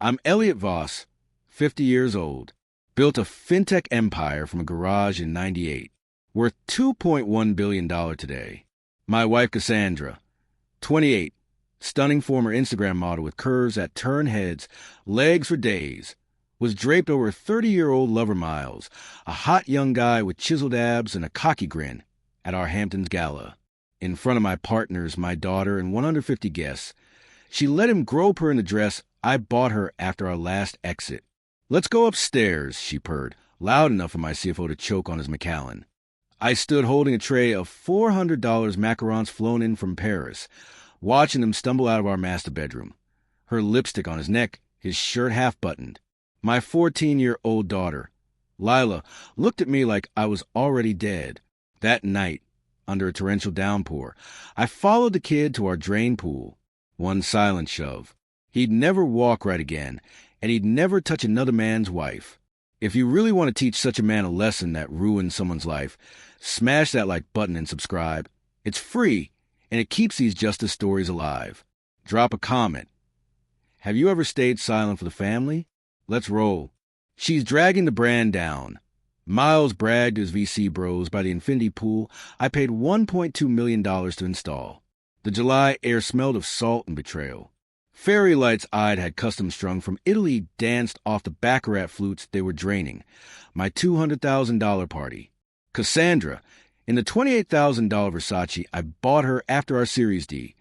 I'm Elliot Voss, 50 years old. Built a fintech empire from a garage in '98, worth $2.1 billion today. My wife Cassandra, 28, stunning former Instagram model with curves that turn heads, legs for days, was draped over 30-year-old lover Miles, a hot young guy with chiseled abs and a cocky grin, at our Hamptons gala. In front of my partners, my daughter, and 150 guests, she let him grope her in the dress I bought her after our last exit. "Let's go upstairs," she purred, loud enough for my CFO to choke on his Macallan. I stood holding a tray of $400 macarons flown in from Paris, watching him stumble out of our master bedroom, her lipstick on his neck, his shirt half-buttoned. My 14-year-old daughter, Lila, looked at me like I was already dead. That night, under a torrential downpour, I followed the kid to our drain pool. One silent shove. He'd never walk right again, and he'd never touch another man's wife. If you really want to teach such a man a lesson that ruined someone's life, smash that like button and subscribe. It's free, and it keeps these justice stories alive. Drop a comment. Have you ever stayed silent for the family? Let's roll. She's dragging the brand down. Miles bragged to his VC bros by the infinity pool I paid $1.2 million to install. The July air smelled of salt and betrayal. Fairy lights I'd had custom strung from Italy danced off the baccarat flutes they were draining. My $200,000 party. Cassandra, in the $28,000 Versace I bought her after our Series D,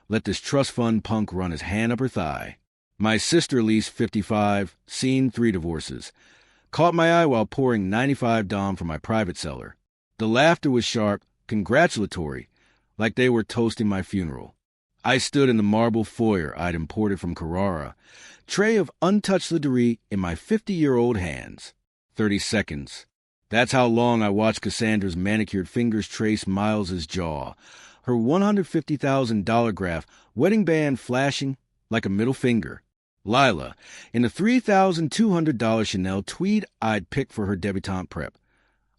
let this trust fund punk run his hand up her thigh. My sister Lise, 55, seen 3 divorces. Caught my eye while pouring 95 Dom from my private cellar. The laughter was sharp, congratulatory, like they were toasting my funeral. I stood in the marble foyer I'd imported from Carrara, tray of untouched lingerie in my 50-year-old hands. 30 seconds. That's how long I watched Cassandra's manicured fingers trace Miles's jaw, her $150,000 graph, wedding band flashing like a middle finger. Lila, in the $3,200 Chanel tweed I'd picked for her debutante prep,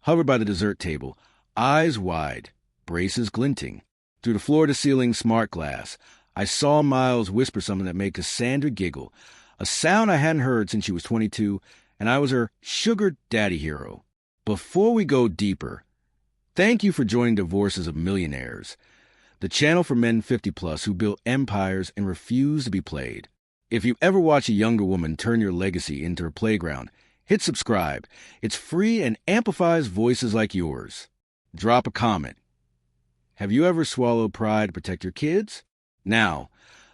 hovered by the dessert table, eyes wide, braces glinting. Through the floor-to-ceiling smart glass, I saw Miles whisper something that made Cassandra giggle, a sound I hadn't heard since she was 22, and I was her sugar daddy hero. Before we go deeper, thank you for joining Divorces of Millionaires, the channel for men 50-plus who built empires and refuse to be played. If you ever watch a younger woman turn your legacy into her playground, hit subscribe. It's free and amplifies voices like yours. Drop a comment. Have you ever swallowed pride to protect your kids? Now,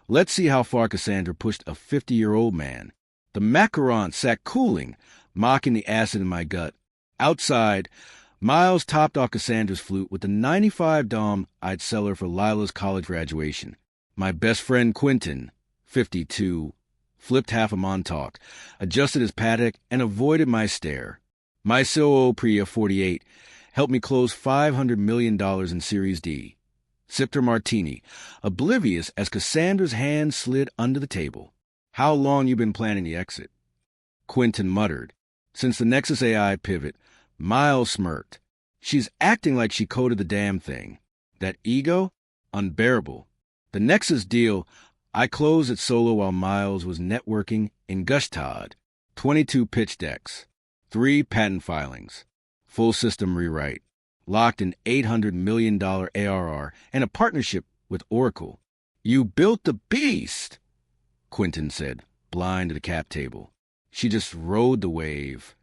let's see how far Cassandra pushed a 50-year-old man. The macaron sat cooling, mocking the acid in my gut. Outside, Miles topped off Cassandra's flute with the 95 Dom I'd sell her for Lila's college graduation. My best friend Quentin, 52, flipped half a Montauk, adjusted his paddock, and avoided my stare. My COO Priya, 48, helped me close $500 million in Series D. Sipped her martini, oblivious as Cassandra's hand slid under the table. How long you been planning the exit? Quentin muttered. Since the Nexus AI pivot, Miles smirked. She's acting like she coded the damn thing. That ego? Unbearable. The Nexus deal, I closed it solo while Miles was networking in Gushtad. 22 pitch decks, 3 patent filings, full system rewrite, locked in $800 million ARR, and a partnership with Oracle. You built the beast, Quentin said, blind to the cap table. She just rode the wave.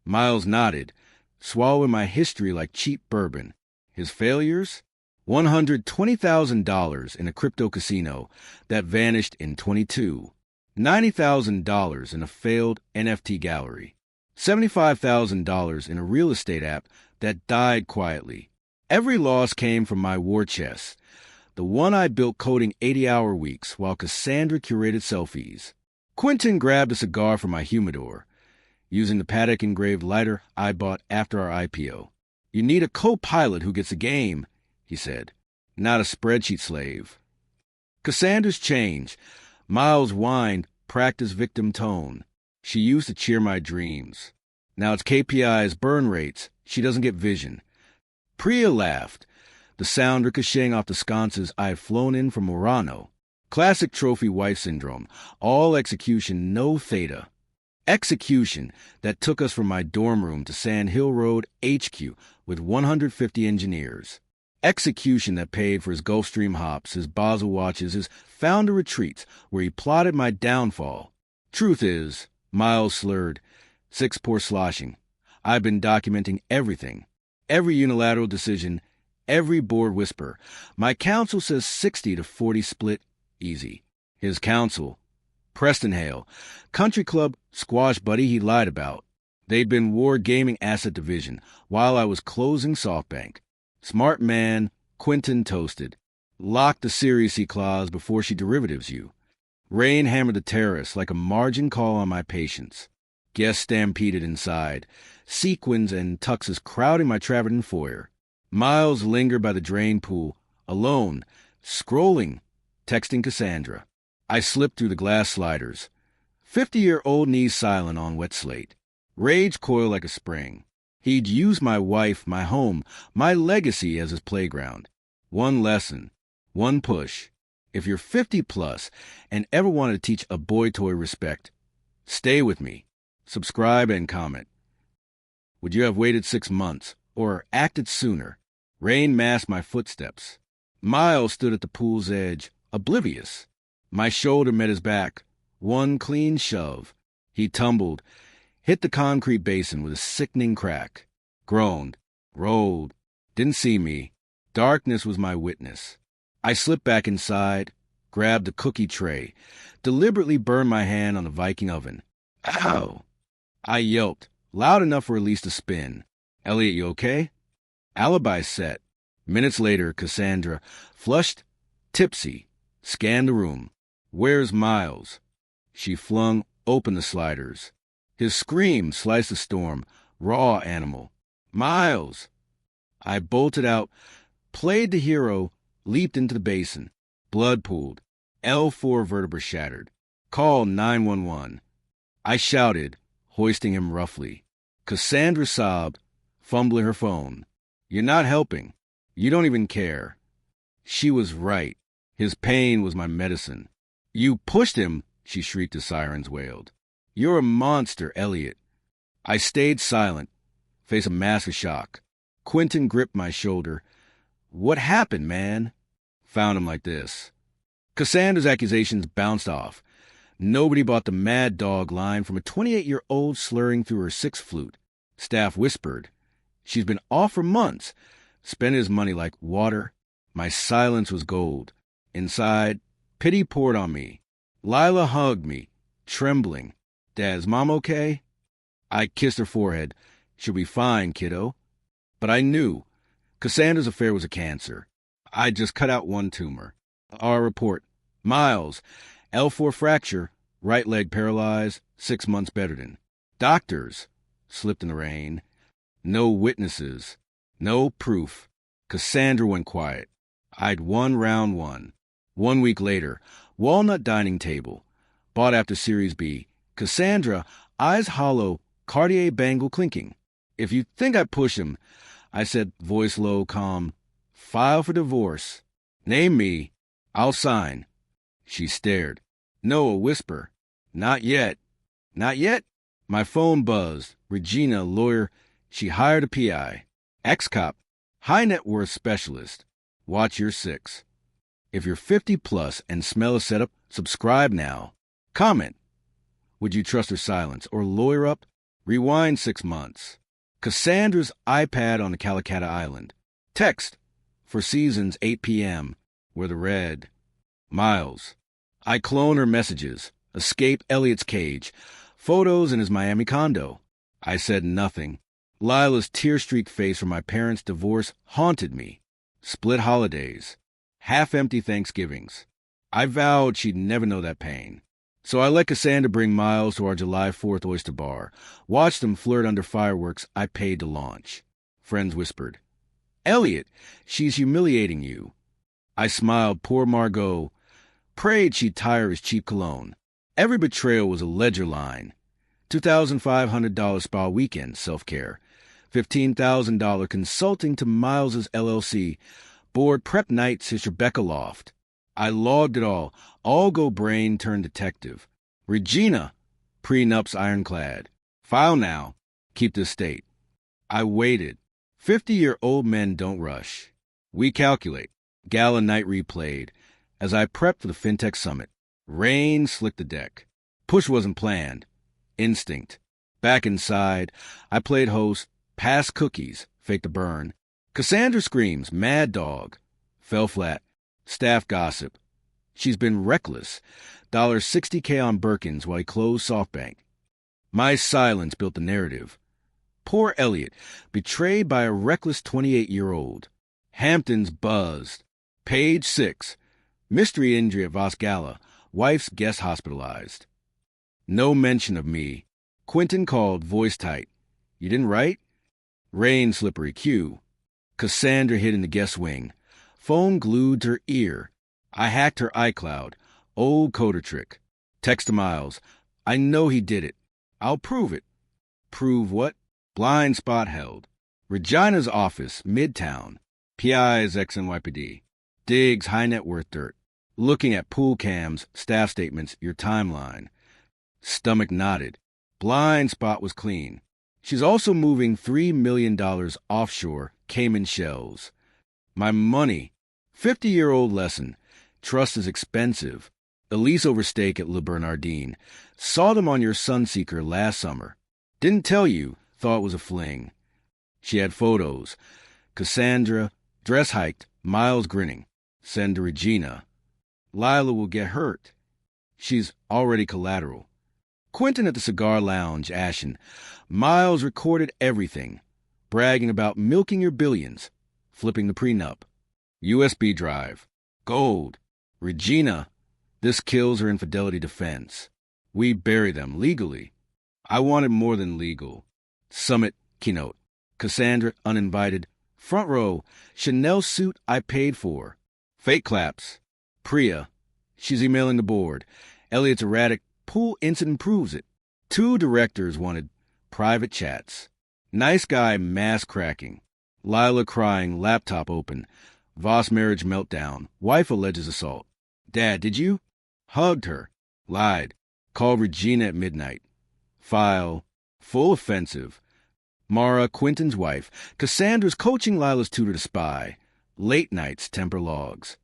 Miles nodded, swallowing my history like cheap bourbon. His failures? $120,000 in a crypto casino that vanished in 22. $90,000 in a failed NFT gallery. $75,000 in a real estate app that died quietly. Every loss came from my war chest, the one I built coding 80-hour weeks while Cassandra curated selfies. Quentin grabbed a cigar from my humidor, using the Patek-engraved lighter I bought after our IPO. You need a co-pilot who gets a game, he said, not a spreadsheet slave. Cassandra's change. Miles whined, practice victim tone. She used to cheer my dreams. Now it's KPIs, burn rates. She doesn't get vision. Priya laughed, the sound ricocheting off the sconces I had flown in from Murano. Classic trophy wife syndrome. All execution, no theta. Execution that took us from my dorm room to Sand Hill Road HQ with 150 engineers. Execution that paid for his Gulfstream hops, his Basel watches, his founder retreats, where he plotted my downfall. Truth is, Miles slurred, 6 poor sloshing. I've been documenting everything. Every unilateral decision, every board whisper. My counsel says 60 to 40 split, easy. His counsel, Preston Hale, country club squash buddy he lied about. They'd been War Gaming Asset Division while I was closing SoftBank. Smart man, Quentin toasted. Locked the Series C clause before she derivatives you. Rain hammered the terrace like a margin call on my patience. Guests stampeded inside. Sequins and tuxes crowding my travertine foyer. Miles lingered by the drain pool, alone, scrolling, texting Cassandra. I slipped through the glass sliders. 50-year-old knees silent on wet slate. Rage coiled like a spring. He'd used my wife, my home, my legacy as his playground. One lesson, one push. If you're 50+ and ever wanted to teach a boy toy respect, stay with me. Subscribe and comment. Would you have waited 6 months or acted sooner? Rain masked my footsteps. Miles stood at the pool's edge, oblivious. My shoulder met his back. One clean shove. He tumbled, hit the concrete basin with a sickening crack. Groaned, rolled, didn't see me. Darkness was my witness. I slipped back inside, grabbed a cookie tray, deliberately burned my hand on the Viking oven. Ow! I yelped, loud enough for Elise to spin. Elliot, you okay? Alibi set. Minutes later, Cassandra, flushed, tipsy, scanned the room. Where's Miles? She flung open the sliders. His scream sliced the storm, raw animal. Miles! I bolted out, played the hero, leaped into the basin. Blood pooled. L4 vertebra shattered. Call 911. I shouted, hoisting him roughly. Cassandra sobbed, fumbling her phone. You're not helping. You don't even care. She was right. His pain was my medicine. You pushed him, she shrieked as sirens wailed. You're a monster, Elliot. I stayed silent, faced a massive shock. Quentin gripped my shoulder. What happened, man? Found him like this. Cassandra's accusations bounced off. Nobody bought the mad dog line from a 28-year-old slurring through her 6th flute. Staff whispered. She's been off for months. Spent his money like water. My silence was gold. Inside, pity poured on me. Lila hugged me, trembling. Dad's mom okay? I kissed her forehead. She'll be fine, kiddo. But I knew. Cassandra's affair was a cancer. I'd just cut out one tumor. Our report. Miles, L4 fracture, right leg paralyzed, 6 months bedridden. Doctors, slipped in the rain. No witnesses. No proof. Cassandra went quiet. I'd won round 1. 1 week later, walnut dining table. Bought after Series B. Cassandra, eyes hollow, Cartier bangle clinking. If you think I push him, I said, voice low, calm, file for divorce. Name me. I'll sign. She stared. No, a whisper. Not yet. Not yet? My phone buzzed. Regina, lawyer. She hired a PI. Ex-cop. High net worth specialist. Watch your 6. If you're 50+ and smell a setup, subscribe now. Comment. Would you trust her silence or lawyer up? Rewind 6 months. Cassandra's iPad on the Calicut Island. Text. For seasons 8 p.m. Where the red. Miles. I clone her messages. Escape Elliot's cage. Photos in his Miami condo. I said nothing. Lila's tear-streaked face from my parents' divorce haunted me. Split holidays. Half-empty Thanksgivings. I vowed she'd never know that pain. So I let Cassandra bring Miles to our July 4th oyster bar. Watched them flirt under fireworks I paid to launch. Friends whispered, Elliot, she's humiliating you. I smiled, poor Margot. Prayed she'd tire his cheap cologne. Every betrayal was a ledger line. $2,500 spa weekend, self-care. $15,000 consulting to Miles's LLC. Board prep nights his Rebecca loft. I logged it all go brain turned detective. Regina, prenups ironclad. File now, keep this state. I waited. 50-year-old men don't rush. We calculate. Gala night replayed. As I prepped for the FinTech Summit, rain slicked the deck. Push wasn't planned. Instinct. Back inside, I played host, passed cookies, faked a burn. Cassandra screams, mad dog. Fell flat. Staff gossip. She's been reckless. $60K on Birkins while he closed SoftBank. My silence built the narrative. Poor Elliot, betrayed by a reckless 28-year-old. Hamptons buzzed. Page 6. Mystery injury at Voss Gala. Wife's guest hospitalized. No mention of me. Quentin called, voice tight. You didn't write? Rain slippery cue. Cassandra hid in the guest wing. Phone glued to her ear. I hacked her iCloud. Old coder trick. Text to Miles. I know he did it. I'll prove it. Prove what? Blind spot held. Regina's office, Midtown. PI's ex-NYPD. Diggs high net worth dirt. Looking at pool cams, staff statements, your timeline. Stomach knotted. Blind spot was clean. She's also moving $3 million offshore, Cayman shells. My money. 50-year-old lesson. Trust is expensive. Elise over steak at Le Bernardin. Saw them on your Sunseeker last summer. Didn't tell you, thought it was a fling. She had photos. Cassandra, dress hiked, Miles grinning. Send to Regina. Lila will get hurt. She's already collateral. Quentin at the cigar lounge, ashen. Miles recorded everything. Bragging about milking your billions. Flipping the prenup. USB drive. Gold. Regina. This kills her infidelity defense. We bury them legally. I wanted more than legal. Summit keynote. Cassandra uninvited. Front row. Chanel suit I paid for. Fake claps. Priya. She's emailing the board. Elliot's erratic pool incident proves it. 2 directors wanted private chats. Nice guy mask cracking. Lila crying, laptop open. Voss marriage meltdown. Wife alleges assault. Dad, did you? Hugged her. Lied. Called Regina at midnight. File. Full offensive. Mara, Quentin's wife. Cassandra's coaching Lila's tutor to spy. Late nights, temper logs.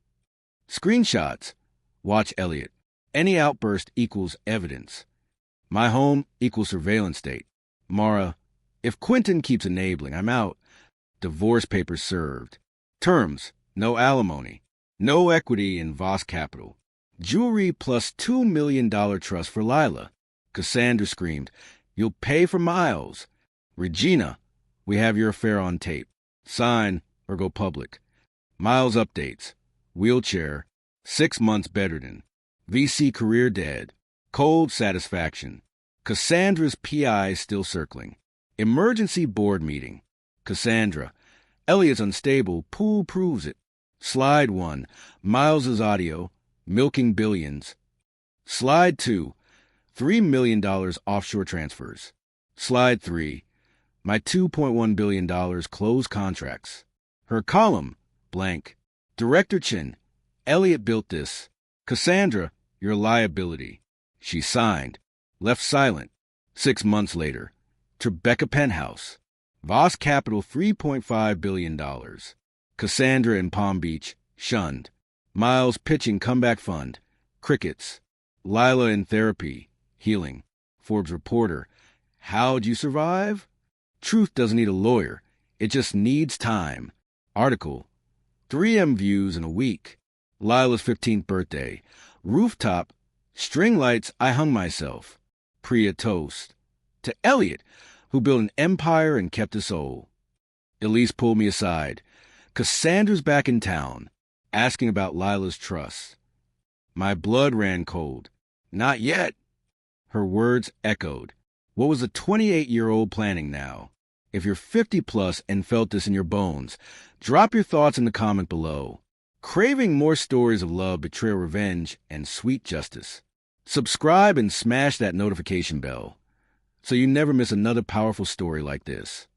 Screenshots. Watch Elliot. Any outburst equals evidence. My home equals surveillance state. Mara, if Quentin keeps enabling, I'm out. Divorce papers served. Terms, no alimony. No equity in Voss Capital. Jewelry plus $2 million trust for Lila. Cassandra screamed, you'll pay for Miles. Regina, we have your affair on tape. Sign or go public. Miles updates. Wheelchair. 6 months bedridden. VC career dead. Cold satisfaction. Cassandra's PI still circling. Emergency board meeting. Cassandra. Elliot's unstable. Pool proves it. Slide 1. Miles's audio. Milking billions. Slide 2. $3 million offshore transfers. Slide 3. My $2.1 billion closed contracts. Her column. Blank. Director Chin. Elliot built this. Cassandra, your liability. She signed. Left silent. 6 months later. Tribeca Penthouse. Voss Capital $3.5 billion. Cassandra in Palm Beach. Shunned. Miles pitching comeback fund. Crickets. Lila in therapy. Healing. Forbes reporter. How'd you survive? Truth doesn't need a lawyer. It just needs time. Article. 3M views in a week. Lila's 15th birthday. Rooftop. String lights, I hung myself. Priya toast. To Elliot, who built an empire and kept his soul. Elise pulled me aside. Cassandra's back in town, asking about Lila's trust. My blood ran cold. Not yet. Her words echoed. What was a 28-year-old planning now? If you're 50 plus and felt this in your bones, drop your thoughts in the comment below. Craving more stories of love, betrayal, revenge, and sweet justice? Subscribe and smash that notification bell so you never miss another powerful story like this.